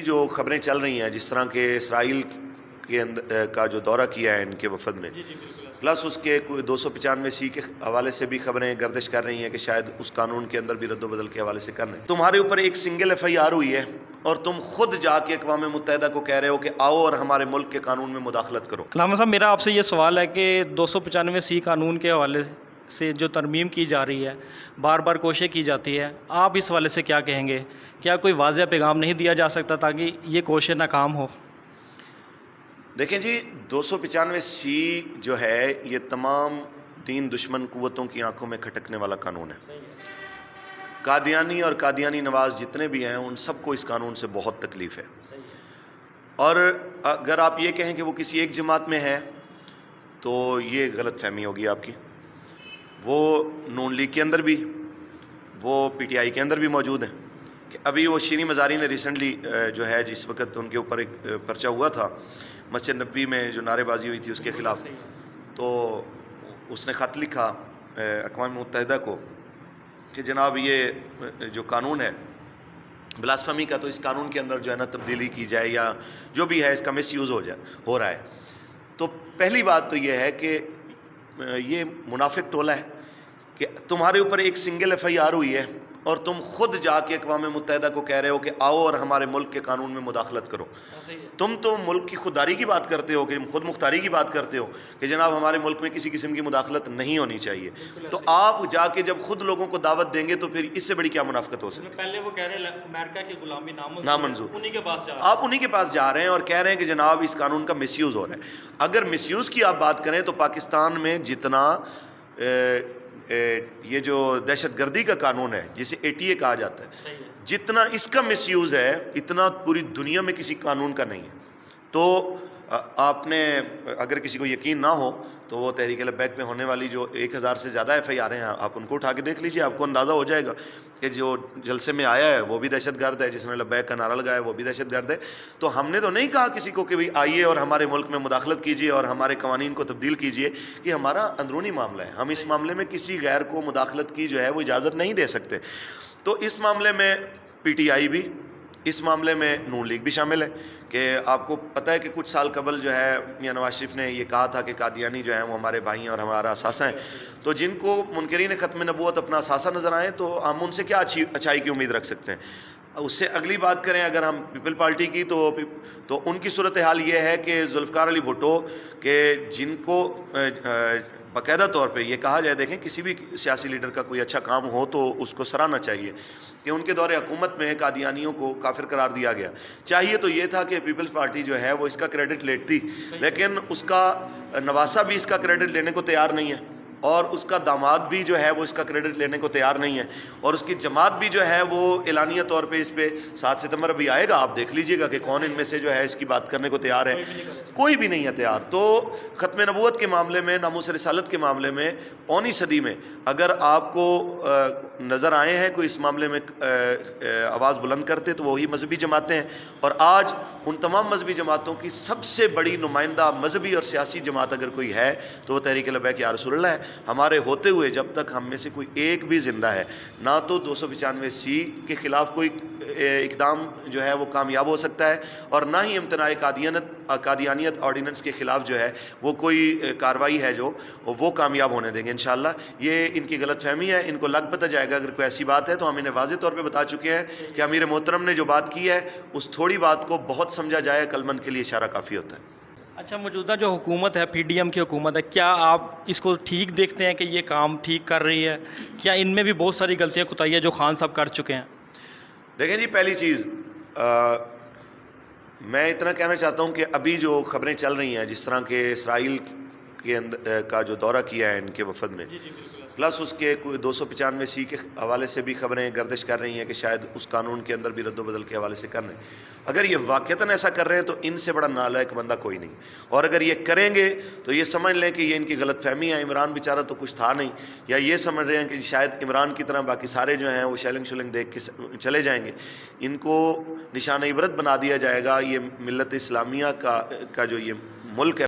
جو خبریں چل رہی ہیں جس طرح کہ اسرائیل کے کا جو دورہ کیا ہے ان کے وفد نے، پلس اس کے کوئی 295 کے حوالے سے بھی خبریں گردش کر رہی ہیں کہ شاید اس قانون کے اندر بھی رد و بدل کے حوالے سے کر رہے ہیں۔ تمہارے اوپر ایک سنگل FIR ہوئی ہے اور تم خود جا کے اقوام متحدہ کو کہہ رہے ہو کہ آؤ اور ہمارے ملک کے قانون میں مداخلت کرو۔ علامہ صاحب، میرا آپ سے یہ سوال ہے کہ 295 قانون کے حوالے سے جو ترمیم کی جا رہی ہے، بار بار کوشش کی جاتی ہے، آپ اس حوالے سے کیا کہیں گے؟ کیا کوئی واضح پیغام نہیں دیا جا سکتا تاکہ یہ کوشش ناکام ہو؟ دیکھیں جی، 295 جو ہے یہ تمام دین دشمن قوتوں کی آنکھوں میں کھٹکنے والا قانون ہے۔ قادیانی اور قادیانی نواز جتنے بھی ہیں ان سب کو اس قانون سے بہت تکلیف ہے، اور اگر آپ یہ کہیں کہ وہ کسی ایک جماعت میں ہے تو یہ غلط فہمی ہوگی آپ کی۔ وہ نون لیگ کے اندر بھی، وہ PTI کے اندر بھی موجود ہیں۔ کہ ابھی وہ شیریں مزاری نے ریسنٹلی جو ہے جس وقت ان کے اوپر ایک پرچہ ہوا تھا مسجد نبوی میں جو نعرے بازی ہوئی تھی اس کے خلاف، تو اس نے خط لکھا اقوام متحدہ کو کہ جناب یہ جو قانون ہے بلاسفمی کا، تو اس قانون کے اندر جو ہے نا تبدیلی کی جائے یا جو بھی ہے اس کا مس یوز ہو رہا ہے۔ تو پہلی بات تو یہ ہے کہ یہ منافق ٹولہ ہے کہ تمہارے اوپر ایک سنگل FIR ہوئی ہے اور تم خود جا کے اقوام متحدہ کو کہہ رہے ہو کہ آؤ اور ہمارے ملک کے قانون میں مداخلت کرو۔ تم تو ملک کی خودداری کی بات کرتے ہو، کہ خود مختاری کی بات کرتے ہو کہ جناب ہمارے ملک میں کسی قسم کی مداخلت نہیں ہونی چاہیے، تو آپ جا کے جب خود لوگوں کو دعوت دیں گے تو پھر اس سے بڑی کیا منافقت ہو سکتی ہے؟ پہلے وہ کہہ رہے ہیں امریکہ کی غلامی نامنظور، انہی کے پاس آپ انہی کے پاس جا رہے ہیں اور کہہ رہے ہیں کہ جناب اس قانون کا مس یوز ہو رہا ہے۔ اگر مس یوز کی آپ بات کریں تو پاکستان میں جتنا یہ جو دہشت گردی کا قانون ہے جسے ATA کہا جاتا ہے، جتنا اس کا مس یوز ہے اتنا پوری دنیا میں کسی قانون کا نہیں ہے۔ تو آپ نے اگر کسی کو یقین نہ ہو تو وہ تحریک لبیک میں ہونے والی جو 1000 سے زیادہ FIR ہیں آپ ان کو اٹھا کے دیکھ لیجئے، آپ کو اندازہ ہو جائے گا کہ جو جلسے میں آیا ہے وہ بھی دہشت گرد ہے، جس نے لبیک کا نعرہ لگایا ہے وہ بھی دہشت گرد ہے۔ تو ہم نے تو نہیں کہا کسی کو کہ بھئی آئیے اور ہمارے ملک میں مداخلت کیجئے اور ہمارے قوانین کو تبدیل کیجئے، کہ ہمارا اندرونی معاملہ ہے، ہم اس معاملے میں کسی غیر کو مداخلت کی جو ہے وہ اجازت نہیں دے سکتے۔ تو اس معاملے میں PTI بھی، اس معاملے میں نون لیگ بھی شامل ہے کہ آپ کو پتہ ہے کہ کچھ سال قبل جو ہے میاں نواز شریف نے یہ کہا تھا کہ قادیانی جو ہیں وہ ہمارے بھائی ہیں اور ہمارا اثاثہ ہیں۔ تو جن کو منکرین ختم نبوت اپنا اثاثہ نظر آئے تو ہم ان سے کیا اچھائی کی امید رکھ سکتے ہیں؟ اس سے اگلی بات کریں اگر ہم پیپل پارٹی کی تو ان کی صورتحال یہ ہے کہ ذوالفقار علی بھٹو کہ جن کو باقاعدہ طور پہ یہ کہا جائے، دیکھیں کسی بھی سیاسی لیڈر کا کوئی اچھا کام ہو تو اس کو سراہنا چاہیے، کہ ان کے دور حکومت میں قادیانیوں کو کافر قرار دیا گیا۔ چاہیے تو یہ تھا کہ پیپلز پارٹی جو ہے وہ اس کا کریڈٹ لیتی، لیکن اس کا نواسہ بھی اس کا کریڈٹ لینے کو تیار نہیں ہے، اور اس کا داماد بھی جو ہے وہ اس کا کریڈٹ لینے کو تیار نہیں ہے، اور اس کی جماعت بھی جو ہے وہ اعلانیہ طور پہ اس پہ 7 ستمبر ابھی آئے گا، آپ دیکھ لیجئے گا کہ کون ان میں سے جو ہے اس کی بات کرنے کو تیار ہے۔ کوئی بھی نہیں ہے تیار۔ تو ختم نبوت کے معاملے میں، ناموس رسالت کے معاملے میں، پونی صدی میں اگر آپ کو نظر آئے ہیں کوئی اس معاملے میں آواز بلند کرتے تو وہی مذہبی جماعتیں ہیں، اور آج ان تمام مذہبی جماعتوں کی سب سے بڑی نمائندہ مذہبی اور سیاسی جماعت اگر کوئی ہے تو وہ تحریک لبیک یا رسول اللہ ہے۔ ہمارے ہوتے ہوئے جب تک ہم میں سے کوئی ایک بھی زندہ ہے، نہ تو 295 کے خلاف کوئی اقدام جو ہے وہ کامیاب ہو سکتا ہے، اور نہ ہی امتناع قادیانیت آرڈیننس کے خلاف جو ہے وہ کوئی کارروائی ہے جو وہ کامیاب ہونے دیں گے انشاءاللہ۔ یہ ان کی غلط فہمی ہے، ان کو لگ پتہ جائے گا اگر کوئی ایسی بات ہے تو ہم انہیں واضح طور پہ بتا چکے ہیں کہ امیر محترم نے جو بات کی ہے اس تھوڑی بات کو بہت سمجھا جائے، عقل مند کے لیے اشارہ کافی ہوتا ہے۔ اچھا، موجودہ جو حکومت ہے PDM کی حکومت ہے، کیا آپ اس کو ٹھیک دیکھتے ہیں کہ یہ کام ٹھیک کر رہی ہے؟ کیا ان میں بھی بہت ساری غلطیاں کوتاہیاں جو خان صاحب کر چکے ہیں؟ دیکھیں جی، پہلی چیز میں اتنا کہنا چاہتا ہوں کہ ابھی جو خبریں چل رہی ہیں جس طرح کہ اسرائیل کا جو دورہ کیا ہے ان کے وفد نے، پلس اس کے کوئی 295 کے حوالے سے بھی خبریں گردش کر رہی ہیں کہ شاید اس قانون کے اندر بھی رد و بدل کے حوالے سے کر رہے ہیں۔ اگر یہ واقعتاً ایسا کر رہے ہیں تو ان سے بڑا نالائق بندہ کوئی نہیں، اور اگر یہ کریں گے تو یہ سمجھ لیں کہ یہ ان کی غلط فہمی ہے، عمران بیچارہ تو کچھ تھا نہیں، یا یہ سمجھ رہے ہیں کہ شاید عمران کی طرح باقی سارے جو ہیں وہ شیلنگ شلنگ دیکھ کے چلے جائیں گے۔ ان کو نشان عبرت بنا دیا جائے گا۔ یہ ملت اسلامیہ کا جو یہ ملک ہے